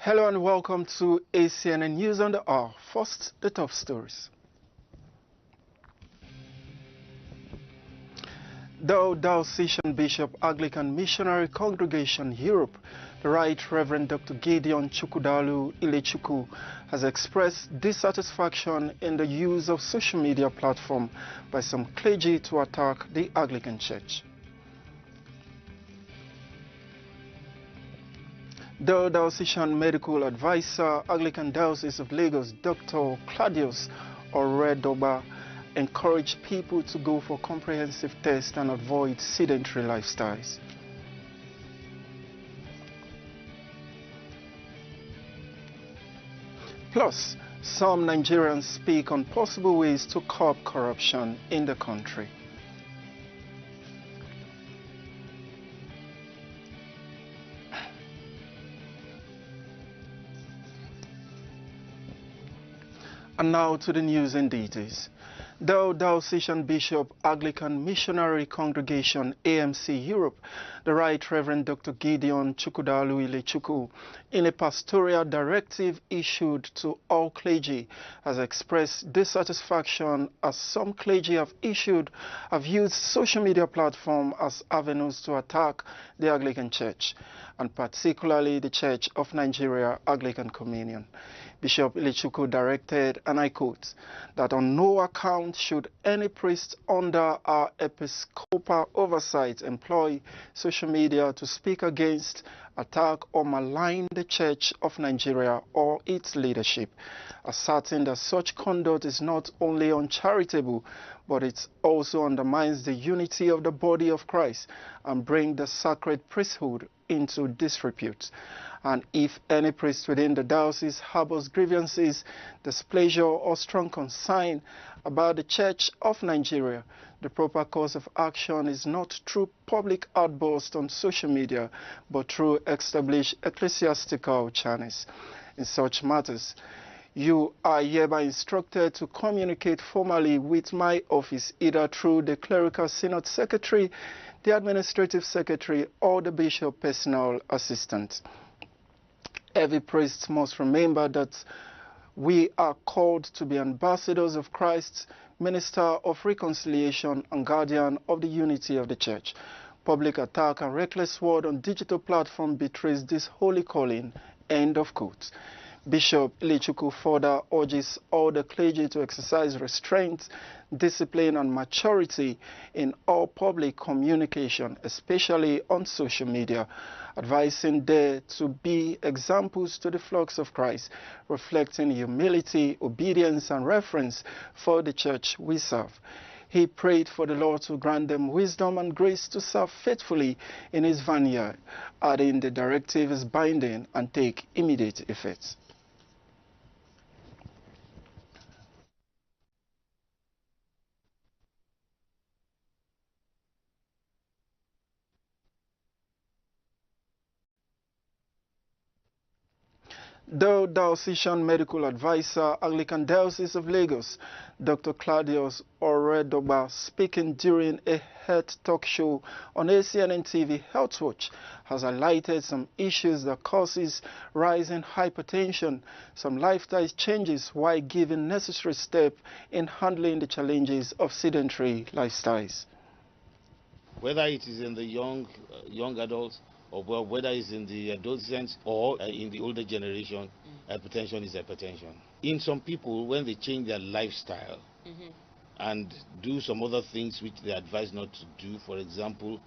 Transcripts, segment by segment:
Hello and welcome to Acnn News on the Hour. First, the top stories. The Diocesan Bishop Anglican Missionary Congregation Europe, the Right Reverend Dr. Gideon Chukwudalu Ilechukwu, has expressed dissatisfaction in the use of social media platform by some clergy to attack the Anglican Church. The Diocesan Medical Advisor, Anglican Diocese of Lagos, Dr. Claudius Oredoba, encouraged people to go for comprehensive tests and avoid sedentary lifestyles. Plus, some Nigerians speak on possible ways to curb corruption in the country. And now to the news in details. The Diocesan Bishop Anglican Missionary Congregation AMC Europe, the Right Reverend Dr. Gideon Chukwudalu Ilechukwu, in a pastoral directive issued to all clergy, has expressed dissatisfaction as some clergy have used social media platforms as avenues to attack the Anglican Church, and particularly the Church of Nigeria Anglican Communion. Bishop Ilechukwu directed, and I quote, that on no account should any priest under our episcopal oversight employ social media to speak against, attack, or malign the Church of Nigeria or its leadership, asserting that such conduct is not only uncharitable, but it also undermines the unity of the body of Christ and brings the sacred priesthood into disrepute. And if any priest within the diocese harbors grievances, displeasure, or strong concern about the Church of Nigeria, the proper course of action is not through public outbursts on social media, but through established ecclesiastical channels. In such matters, you are hereby instructed to communicate formally with my office, either through the Clerical Synod Secretary, the Administrative Secretary, or the Bishop Personal Assistant. Every priest must remember that we are called to be ambassadors of Christ, minister of reconciliation, and guardian of the unity of the Church. Public attack and reckless word on digital platform betrays this holy calling. End of quote. Bishop Ilechukwu further urges all the clergy to exercise restraint, discipline, and maturity in all public communication, especially on social media, advising there to be examples to the flocks of Christ, reflecting humility, obedience, and reverence for the Church we serve. He prayed for the Lord to grant them wisdom and grace to serve faithfully in his vineyard, adding the directive is binding and take immediate effect. The Diocesan Medical Advisor, Anglican Diocese of Lagos, Dr. Claudius Oredoba, speaking during a health talk show on Acnn TV Health Watch, has highlighted some issues that causes rising hypertension, some lifestyle changes while giving necessary steps in handling the challenges of sedentary lifestyles. Whether it is in the young adults, or whether it's in the adolescents or in the older generation, hypertension is hypertension. In some people, when they change their lifestyle and do some other things which they advise not to do, for example,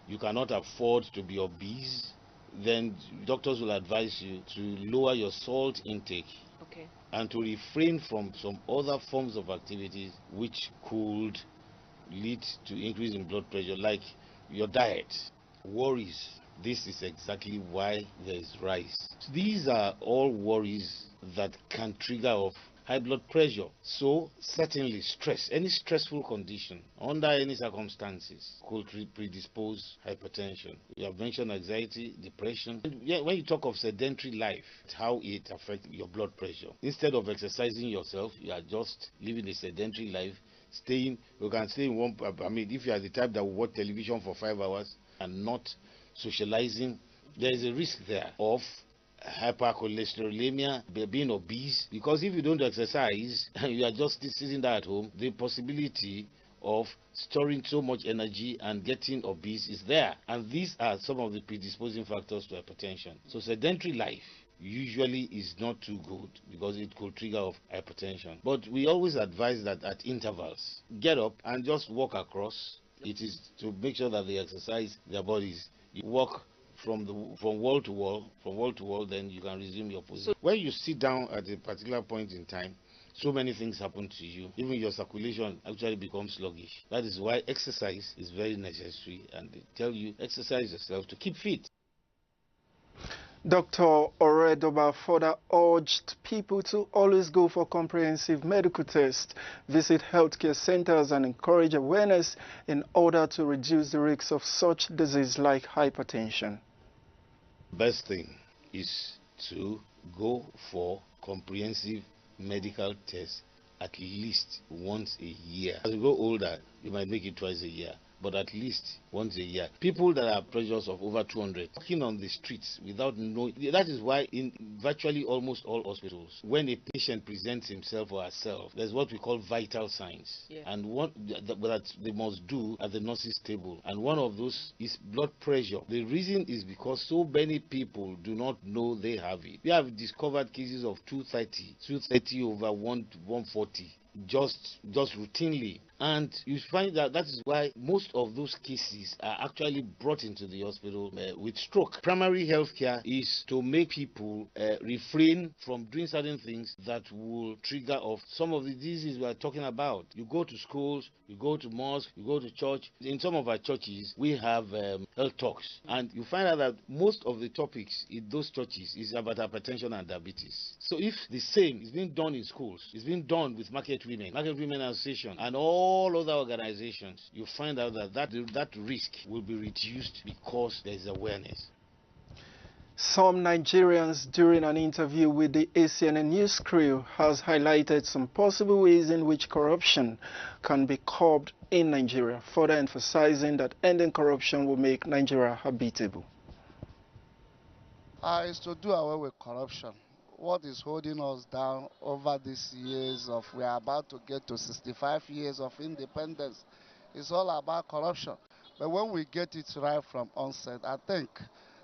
you cannot afford to be obese, then doctors will advise you to lower your salt intake and to refrain from some other forms of activities which could lead to increase in blood pressure, like your diet. Worries. This is exactly why there is rise. These are all worries that can trigger off high blood pressure. So certainly stress, any stressful condition under any circumstances could predispose hypertension. You have mentioned anxiety, depression. Yeah, when you talk of sedentary life, how it affects your blood pressure. Instead of exercising yourself, you are just living a sedentary life. You can stay in one. I mean, if you are the type that will watch television for 5 hours and not socializing, there is a risk there of hypercholesterolemia, being obese. Because if you don't exercise and you are just sitting there at home, the possibility of storing so much energy and getting obese is there. And these are some of the predisposing factors to hypertension. So sedentary life usually is not too good because it could trigger off hypertension. But we always advise that at intervals, get up and just walk across. It is to make sure that they exercise their bodies. You walk from wall to wall, then you can resume your position. When you sit down at a particular point in time, so many things happen to you. Even your circulation actually becomes sluggish. That is why exercise is very necessary, and they tell you exercise yourself to keep fit. Dr. Oredoba further urged people to always go for comprehensive medical tests, visit healthcare centers, and encourage awareness in order to reduce the risks of such disease like hypertension. Best thing is to go for comprehensive medical tests at least once a year. As you grow older, you might make it twice a year, but at least once a year. People that have pressures of over 200 walking on the streets without knowing. That is why in virtually almost all hospitals, when a patient presents himself or herself, there's what we call vital signs. Yeah. And what that they must do at the nurse's table. And one of those is blood pressure. The reason is because so many people do not know they have it. We have discovered cases of 230 over 140 just routinely, and you find that is why most of those cases are actually brought into the hospital with stroke. Primary health care is to make people refrain from doing certain things that will trigger off some of the diseases we are talking about. You go to schools, you go to mosques, you go to church. In some of our churches we have health talks, and you find out that most of the topics in those churches is about hypertension and diabetes. So if the same is being done in schools, it's being done with market women association, and all other organizations, you find out that risk will be reduced because there is awareness. Some Nigerians, during an interview with the Acnn news crew, has highlighted some possible ways in which corruption can be curbed in Nigeria, further emphasizing that ending corruption will make Nigeria habitable. Is to do away with corruption. What is holding us down over these years of, we are about to get to 65 years of independence, is all about corruption. But when we get it right from onset, I think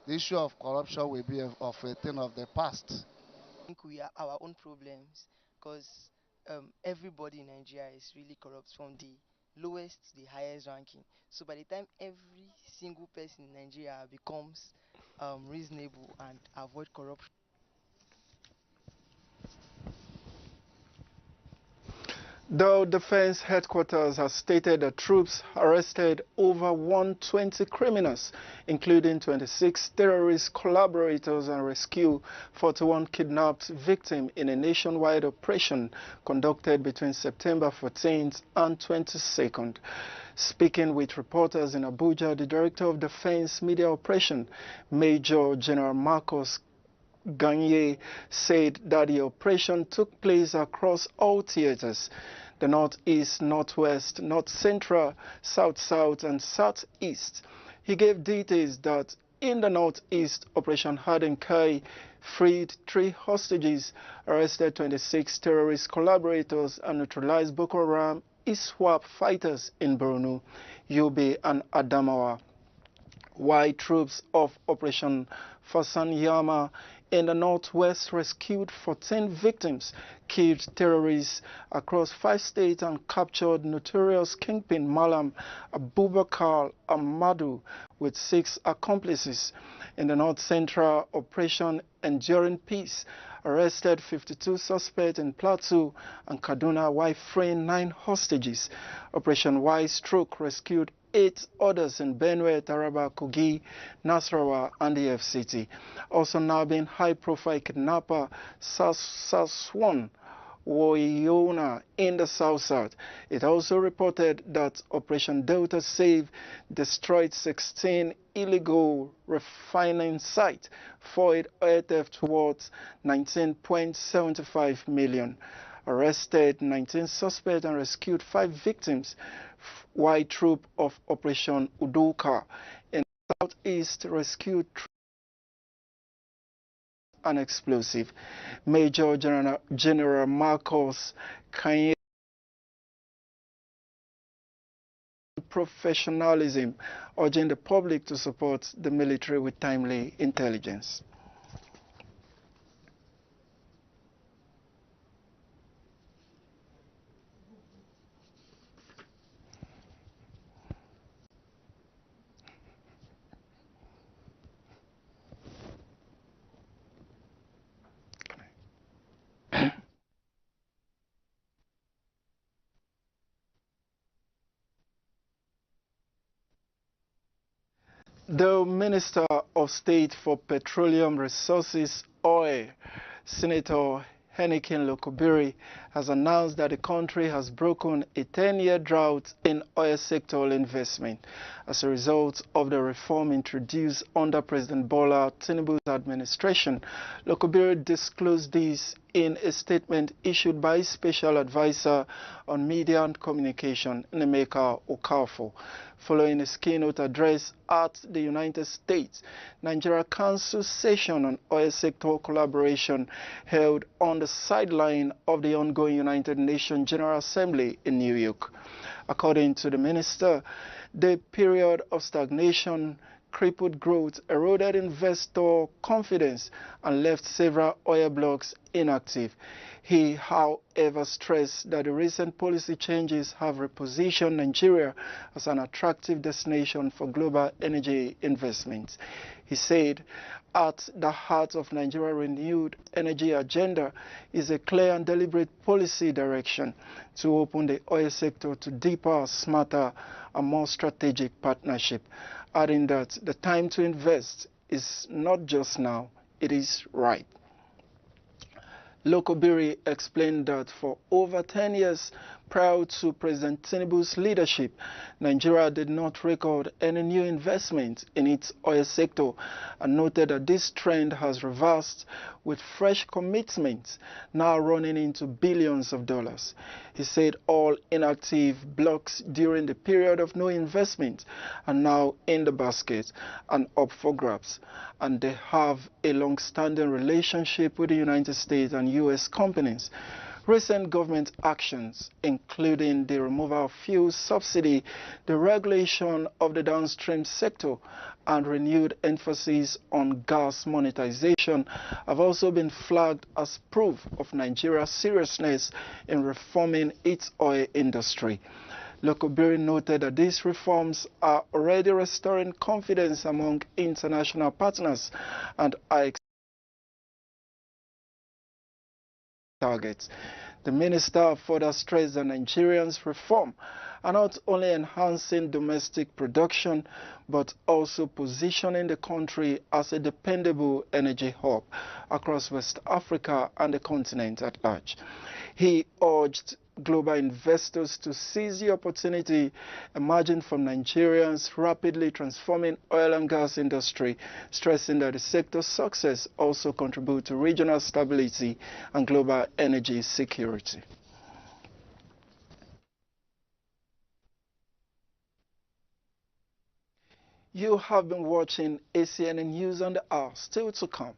the issue of corruption will be of a thing of the past. I think we are our own problems, because everybody in Nigeria is really corrupt, from the lowest to the highest ranking. So by the time every single person in Nigeria becomes reasonable and avoid corruption. The defense headquarters has stated that troops arrested over 120 criminals, including 26 terrorist collaborators, and rescued 41 kidnapped victims in a nationwide operation conducted between September 14th and 22nd. Speaking with reporters in Abuja, the Director of Defense Media Operation, Major General Marcus Ganye, said that the operation took place across all theaters: the northeast, northwest, north central, south-south, and southeast. He gave details that in the northeast, Operation Hardenkai freed 3 hostages, arrested 26 terrorist collaborators, and neutralized Boko Haram ISWAP fighters in Borno, Yobe, and Adamawa, while troops of Operation Fasanyama in the northwest rescued 14 victims, killed terrorists across 5 states, and captured notorious kingpin Malam Abubakar Ahmadu with 6 accomplices. In the north central Operation Enduring Peace, arrested 52 suspects in Plateau and Kaduna while freeing 9 hostages. Operation Wise Stroke rescued 8 others in Benue, Taraba, Kogi, Nasarawa, and the FCT. Also nabbing high-profile kidnapper Saswan Woyona in the South-South. It also reported that Operation Delta Save destroyed 16 illegal refining sites, foiled oil theft worth 19.75 million. Arrested 19 suspects and rescued 5 victims, while troop of Operation Udoka in the southeast rescued and explosive. Major General Marcos Kanye professionalism, urging the public to support the military with timely intelligence. The Minister of State for Petroleum Resources, Oil, Senator Heineken Lokobiri, has announced that the country has broken a 10-year drought in oil sector investment as a result of the reform introduced under President Bola Tinubu's administration. Lokobiri disclosed this in a statement issued by Special Advisor on Media and Communication, Nemeka Okafor. Following his keynote address at the United States Nigeria Council session on oil sector collaboration held on the sideline of the ongoing United Nations General Assembly in New York. According to the minister, the period of stagnation, crippled growth, eroded investor confidence, and left several oil blocks inactive. He, however, stressed that the recent policy changes have repositioned Nigeria as an attractive destination for global energy investments. He said, at the heart of Nigeria's renewed energy agenda is a clear and deliberate policy direction to open the oil sector to deeper, smarter, and more strategic partnership, adding that the time to invest is not just now, it is right. Lokobiri explained that for over 10 years prior to President Tinubu's leadership, Nigeria did not record any new investment in its oil sector and noted that this trend has reversed with fresh commitments now running into billions of dollars. He said all inactive blocks during the period of no investment are now in the basket and up for grabs, and they have a long-standing relationship with the United States and U.S. companies. Recent government actions, including the removal of fuel subsidy, the regulation of the downstream sector, and renewed emphasis on gas monetization, have also been flagged as proof of Nigeria's seriousness in reforming its oil industry. Lokobiri noted that these reforms are already restoring confidence among international partners and are targets. The minister further stressed that Nigerians' reform are not only enhancing domestic production, but also positioning the country as a dependable energy hub across West Africa and the continent at large. He urged global investors to seize the opportunity emerging from Nigeria's rapidly transforming oil and gas industry, stressing that the sector's success also contributes to regional stability and global energy security. You have been watching ACNN News on the Hour. Still to come.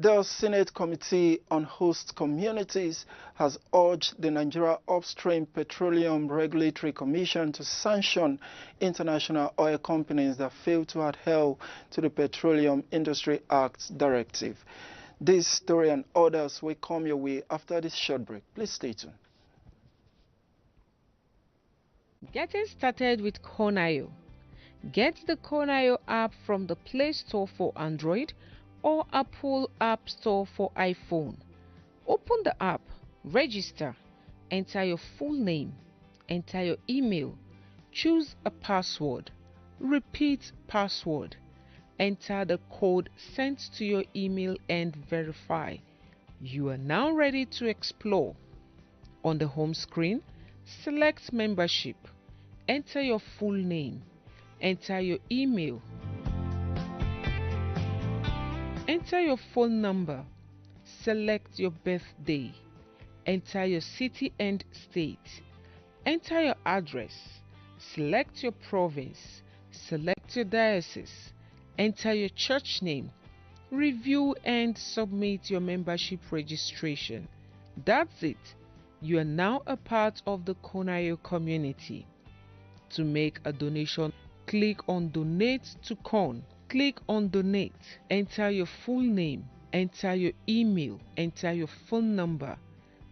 The Senate Committee on Host Communities has urged the Nigeria Upstream Petroleum Regulatory Commission to sanction international oil companies that fail to adhere to the Petroleum Industry Act directive. This story and others will come your way after this short break. Please stay tuned. Getting started with Conayo. Get the Conayo app from the Play Store for Android or Apple App Store for iPhone. Open the app, register, enter your full name, enter your email, choose a password, repeat password, enter the code sent to your email and verify. You are now ready to explore. On the home screen, select membership, enter your full name, enter your email, enter your phone number, select your birthday, enter your city and state, enter your address, select your province, select your diocese, enter your church name, review and submit your membership registration. That's it. You are now a part of the Konayo community. To make a donation, click on Donate to Kon. Click on Donate. Enter your full name. Enter your email. Enter your phone number.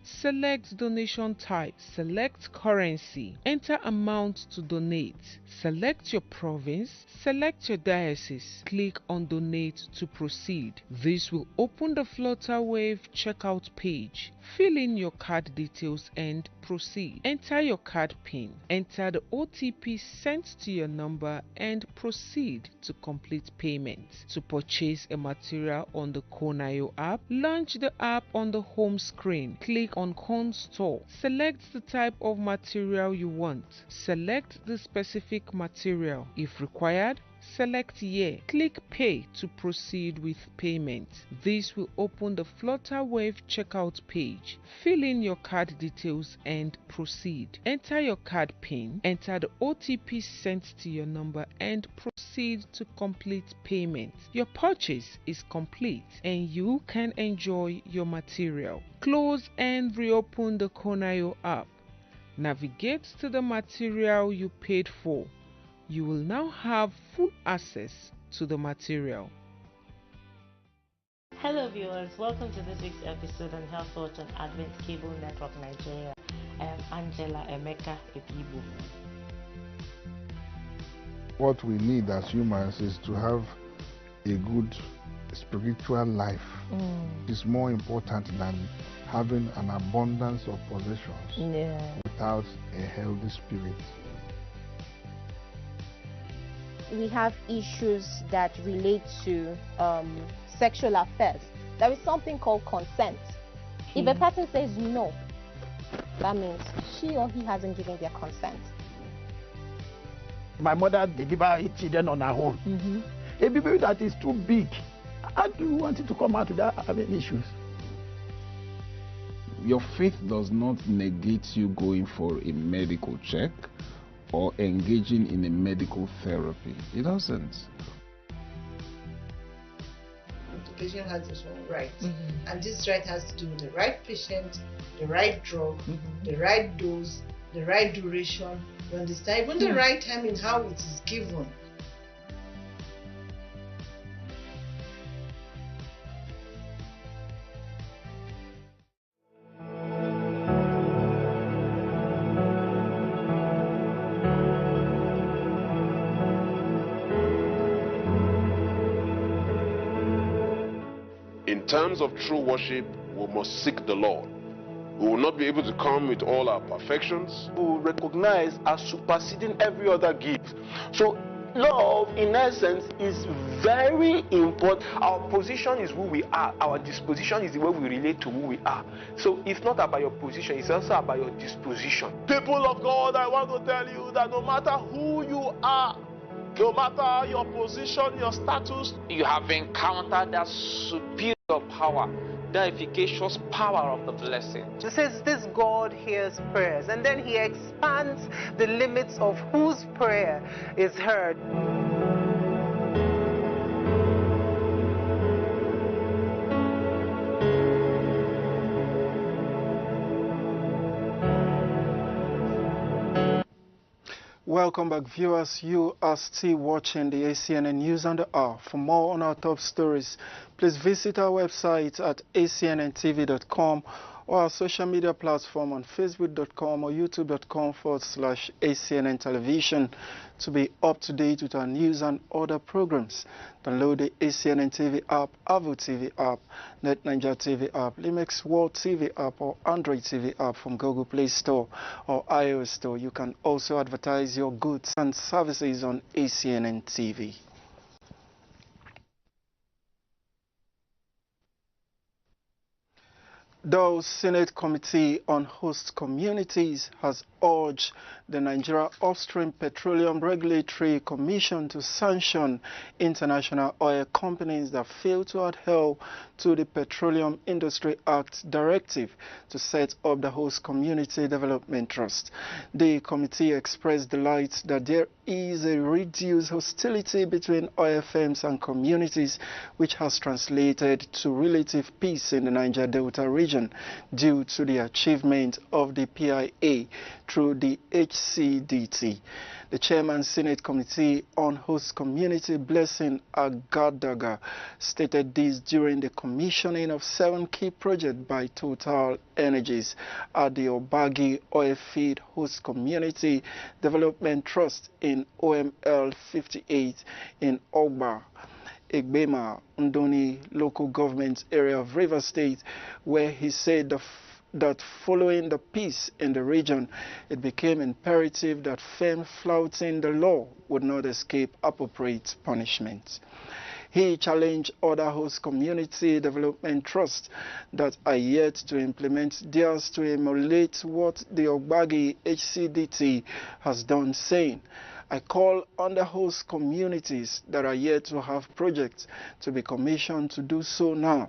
Select donation type, select currency, enter amount to donate, select your province, select your diocese, click on donate to proceed. This will open the Flutterwave checkout page. Fill in your card details and proceed. Enter your card PIN, enter the OTP sent to your number and proceed to complete payment. To purchase a material on the Konayo app, launch the app on the home screen. Click on Kon Store. Select the type of material you want. Select the specific material. If required, select Year. Click Pay to proceed with payment. This will open the Flutterwave checkout page. Fill in your card details and proceed. Enter your card PIN, enter the OTP sent to your number and proceed to complete payment. Your purchase is complete and you can enjoy your material. Close and reopen the Konayo app. Navigate to the material you paid for. You will now have full access to the material. Hello viewers, welcome to this week's episode on Health Watch on Advent Cable Network Nigeria. I am Angela Emeka Ebibu. What we need as humans is to have a good spiritual life. It's more important than having an abundance of possessions without a healthy spirit. We have issues that relate to sexual affairs. There is something called consent. If a person says no, that means she or he hasn't given their consent. My mother delivered children on her own. A baby that is too big, how do you want it to come out without having issues? Your faith does not negate you going for a medical check or engaging in a medical therapy. It doesn't. The patient has his own right, and this right has to do with the right patient, the right drug, the right dose, the right duration, you understand, even the right time in how it is given. In terms of true worship, we must seek the Lord. We will not be able to come with all our perfections. We will recognize as superseding every other gift. So love, in essence, is very important. Our position is who we are. Our disposition is the way we relate to who we are. So it's not about your position, it's also about your disposition. People of God, I want to tell you that no matter who you are, no matter your position, your status, you have encountered that superior power, the efficacious power of the blessing. It says this God hears prayers, and then he expands the limits of whose prayer is heard. Welcome back, viewers. You are still watching the ACNN News on the Hour. For more on our top stories, please visit our website at acnntv.com or our social media platform on facebook.com or youtube.com/ACNN Television to be up to date with our news and other programs. Download the ACNN TV app, Avo TV app, NetNinja TV app, Limex World TV app, or Android TV app from Google Play Store or iOS Store. You can also advertise your goods and services on ACNN TV. The Senate Committee on Host Communities has urged the Nigeria Upstream Petroleum Regulatory Commission to sanction international oil companies that fail to adhere to the Petroleum Industry Act directive to set up the Host Community Development Trust. The committee expressed delight that there is a reduced hostility between oil firms and communities, which has translated to relative peace in the Niger Delta region due to the achievement of the PIA through the HCDT. The Chairman Senate Committee on Host Community, Blessing Agadaga, stated this during the commissioning of 7 key projects by Total Energies at the Obagi Oil Field Host Community Development Trust in OML 58 in Ogba, Egbema, Ndoni local government area of Rivers State, where he said that following the peace in the region, it became imperative that firms flouting the law would not escape appropriate punishment. He challenged other host community development trusts that are yet to implement theirs to emulate what the Ogbagi HCDT has done, saying, "I call on the host communities that are yet to have projects to be commissioned to do so now.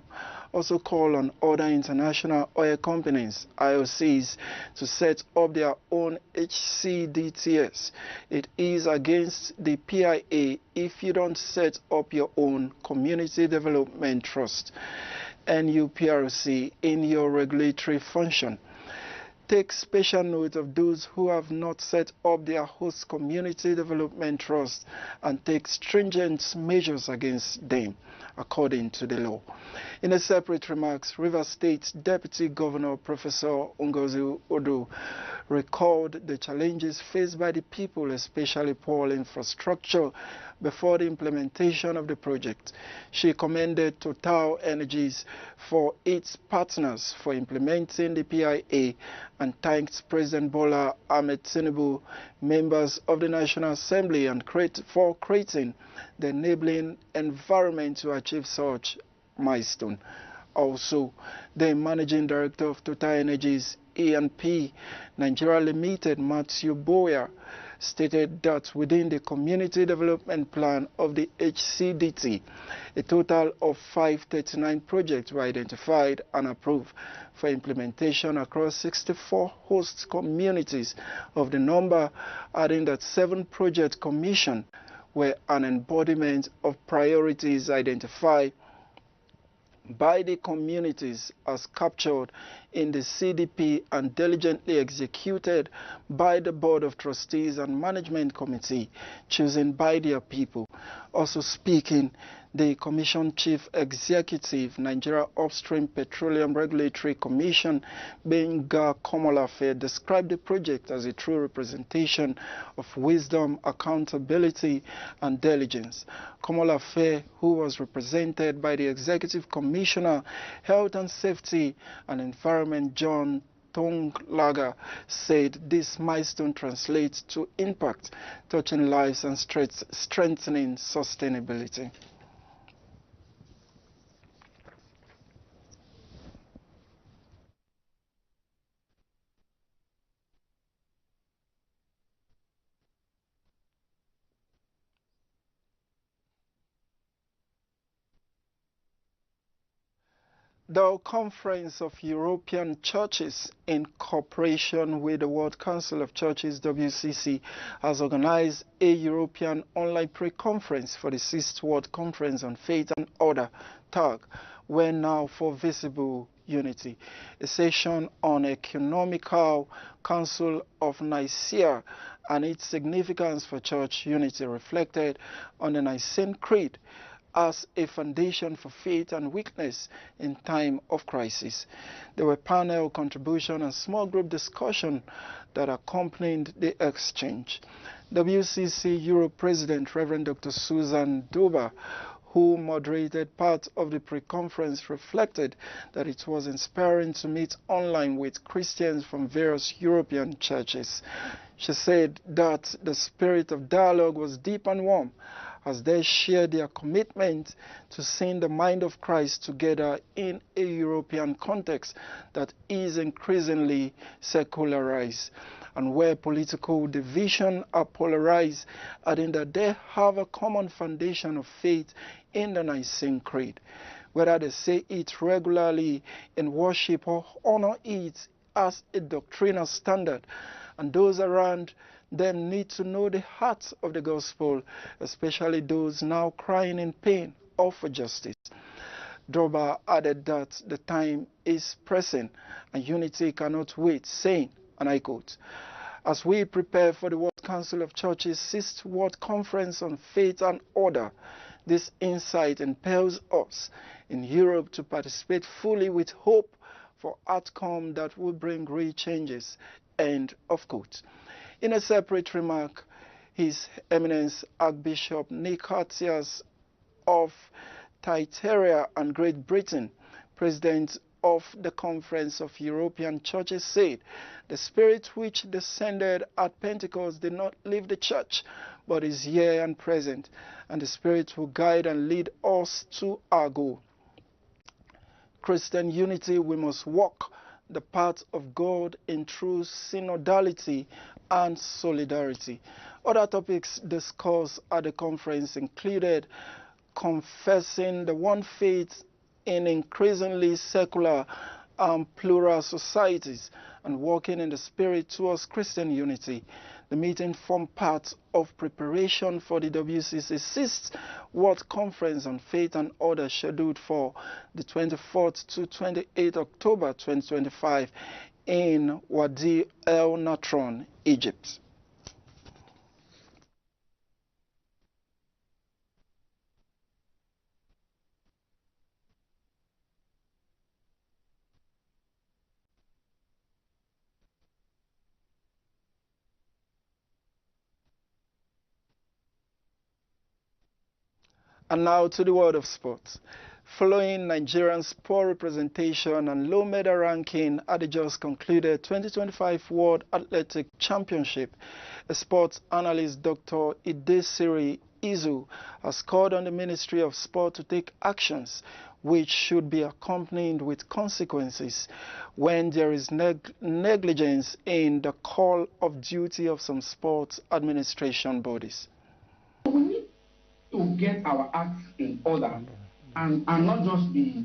Also call on other international oil companies, IOCs, to set up their own HCDTS. It is against the PIA if you don't set up your own Community Development Trust, NUPRC, in your regulatory function. Take special note of those who have not set up their host community development trust and take stringent measures against them according to the law." In a separate remarks, Rivers State Deputy Governor Professor Ngozi Odo recalled the challenges faced by the people, especially poor infrastructure, before the implementation of the project. She commended Total Energies for its partners for implementing the PIA and thanked President Bola Ahmed Tinubu, members of the National Assembly, and for creating the enabling environment to achieve such milestone. Also, the Managing Director of Total Energies E&P Nigeria Limited, Matthew Boyer, stated that within the Community Development Plan of the HCDT, a total of 539 projects were identified and approved for implementation across 64 host communities. Of the number, adding that 7 projects commissioned were an embodiment of priorities identified by the communities as captured in the CDP and diligently executed by the Board of Trustees and Management Committee chosen by their people. Also speaking, the Commission Chief Executive, Nigeria Upstream Petroleum Regulatory Commission, Benga Komolafe, described the project as a true representation of wisdom, accountability, and diligence. Komolafe, who was represented by the Executive Commissioner, Health and Safety and Environment, John Tonglaga, said this milestone translates to impact, touching lives and strengthening sustainability. The Conference of European Churches, in cooperation with the World Council of Churches, WCC, has organized a European online pre-conference for the 6th World Conference on Faith and Order, TAG, Where Now for Visible Unity, a session on Economical Council of Nicaea and its significance for church unity, reflected on the Nicene Creed as a foundation for faith and witness in time of crisis. There were panel contribution and small group discussion that accompanied the exchange. WCC Europe President Reverend Dr. Susan Duba, who moderated part of the pre-conference, reflected that it was inspiring to meet online with Christians from various European churches. She said that the spirit of dialogue was deep and warm as they shared their commitment to seeing the mind of Christ together in a European context that is increasingly secularized and where political division are polarized, adding that they have a common foundation of faith in the Nicene Creed. Whether they say it regularly in worship or honor it as a doctrinal standard, and those around them need to know the heart of the gospel, especially those now crying in pain or for justice. Droba added that the time is pressing and unity cannot wait, saying, and I quote, "As we prepare for the World Council of Churches' 6th World Conference on Faith and Order, this insight impels us in Europe to participate fully with hope for outcome that will bring real changes." End of quote. In a separate remark, His Eminence Archbishop Nicatias of Thyatira and Great Britain, President of the Conference of European Churches, said, "The Spirit which descended at Pentecost did not leave the church, but is here and present, and the Spirit will guide and lead us to our goal. Christian unity, we must walk the path of God in true synodality and solidarity." Other topics discussed at the conference included confessing the one faith in increasingly secular and plural societies and walking in the spirit towards Christian unity. The meeting formed part of preparation for the WCC's 6th World Conference on Faith and Order scheduled for the 24th to 28th October 2025 in Wadi El Natron, Egypt. And now to the world of sports. Following Nigeria's poor representation and low medal ranking at the just concluded 2025 World Athletic Championship, a sports analyst Dr. Idesiri Izu has called on the Ministry of Sport to take actions which should be accompanied with consequences when there is negligence in the call of duty of some sports administration bodies. We need to get our acts in order and not just be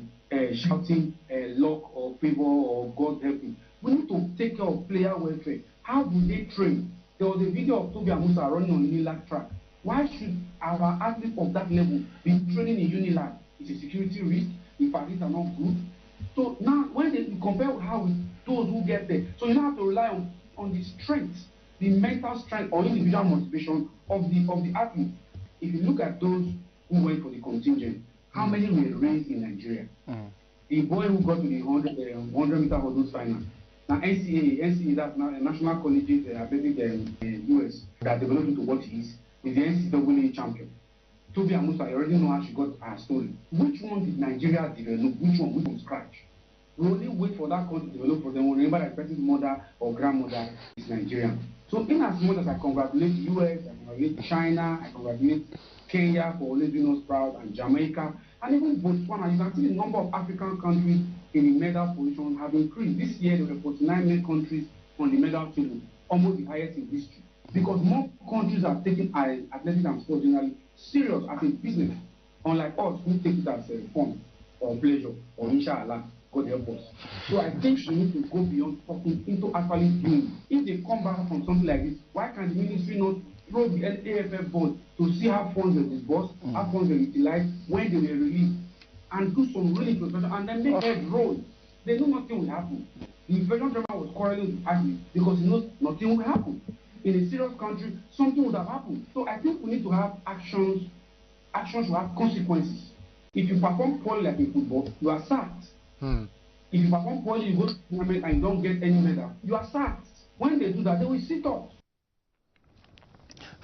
shouting luck or favor or God helping. We need to take care of player welfare. How do they train? There was a video of Toby Amusa running on Unilag track. Why should our athletes of that level be training in Unilag? It's a security risk. The facilities are not good. So now, when you compare how with those who get there, so you now have to rely on the strength, the mental strength or individual motivation of the athlete. If you look at those who went for the contingent, how many were raised in Nigeria? The boy who got to the 100-meter hurdles final. Now NCAA, that's now a National Collegiate Athletic US that developed into what he is the NCAA champion. Toby Amusa, I already know how she got her story. Which one did Nigeria develop? Which one? Which from scratch? We only wait for that country to develop for them. We remember that person's mother or grandmother is Nigerian. So in as much as I congratulate US, I congratulate China, I congratulate Kenya for always doing us proud, and Jamaica, and even Botswana, you can see the number of African countries in the medal position have increased. This year there were 49 main countries on the medal table, almost the highest in history. Because more countries are taking athletics and sport generally serious as a business, unlike us who take it as a fun or pleasure or inshallah, God help us. So I think we need to go beyond talking into actually doing. If they come back from something like this, why can't the ministry not throw the AFF board to see how funds were disbursed, how funds were utilized, when they were released, and do some really professional, and then make head roll. They know nothing will happen. The Federal Chairman was quarreling with athletes because he knows nothing will happen. In a serious country, something would have happened. So I think we need to have actions. Actions will have consequences. If you perform poorly like in football, you are sacked. If you perform poorly, you go to the tournament and you don't get any medal, you are sacked. When they do that, they will sit up.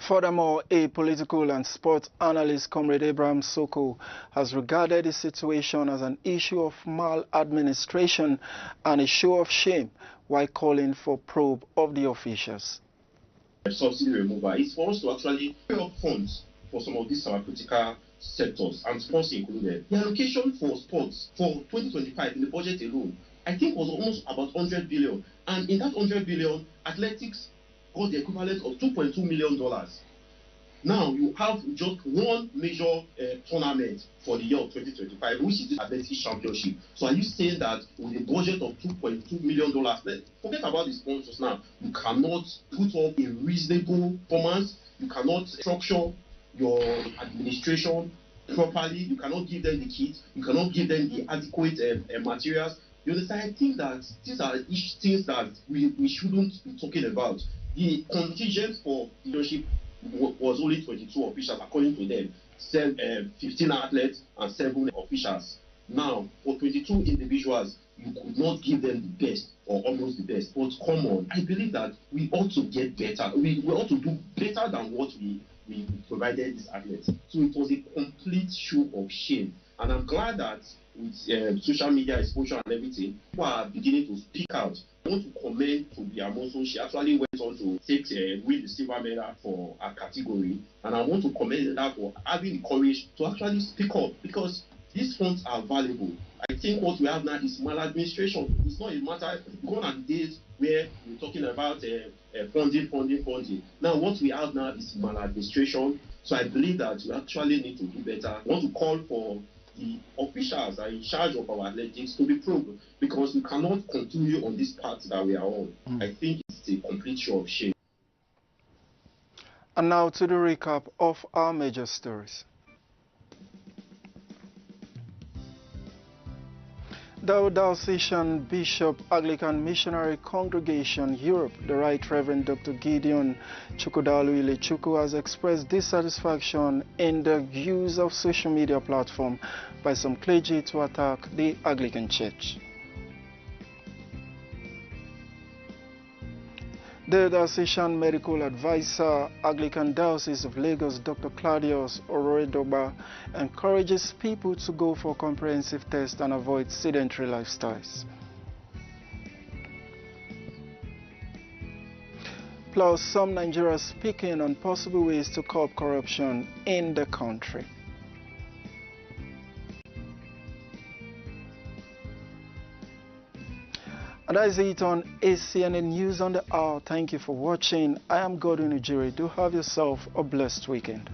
Furthermore, a political and sports analyst, Comrade Abraham Soko, has regarded the situation as an issue of maladministration and a show of shame while calling for probe of the officials. subsidy removal is for us to actually pay up funds for some of these critical sectors, and sports included. The allocation for sports for 2025 in the budget alone, I think, was almost about 100 billion. And in that 100 billion, athletics got the equivalent of $2.2 million. Now you have just one major tournament for the year of 2025, which is the Athletics Championship. So are you saying that with a budget of $2.2 million, forget about the sponsors now, you cannot put up a reasonable performance, you cannot structure your administration properly, you cannot give them the kit, you cannot give them the adequate materials? You understand? I think that these are things that we shouldn't be talking about. The contingent for leadership was only 22 officials, according to them, 15 athletes and 7 officials. Now, for 22 individuals, you could not give them the best or almost the best. But come on, I believe that we ought to get better. We ought to do better than what we provided these athletes. So it was a complete show of shame. And I'm glad that with social media exposure and everything, people are beginning to speak out. I want to commend Tobi Amoso. She actually went on to win the silver medal for her category. And I want to commend her for having the courage to actually speak up, because these funds are valuable. I think what we have now is maladministration. It's not a matter, gone are the days where we're talking about funding. Now what we have now is maladministration. So I believe that we actually need to do better. I want to call for the officials that are in charge of our athletics to be probed, because we cannot continue on this path that we are on. I think it's a complete show of shame. And now to the recap of our major stories. The Diocesan Bishop Anglican Missionary Congregation Europe, the Right Reverend Dr. Gideon Chukwudalu Chukwu, has expressed dissatisfaction in the use of social media platform by some clergy to attack the Anglican Church. The Diocesan Medical Advisor, Anglican Diocese of Lagos, Dr. Claudius Oroedoba, encourages people to go for comprehensive tests and avoid sedentary lifestyles. Plus, some Nigerians speaking on possible ways to curb corruption in the country. And that is it on ACNN News on the Hour. Thank you for watching. I am Godwin Ujiri. Do have yourself a blessed weekend.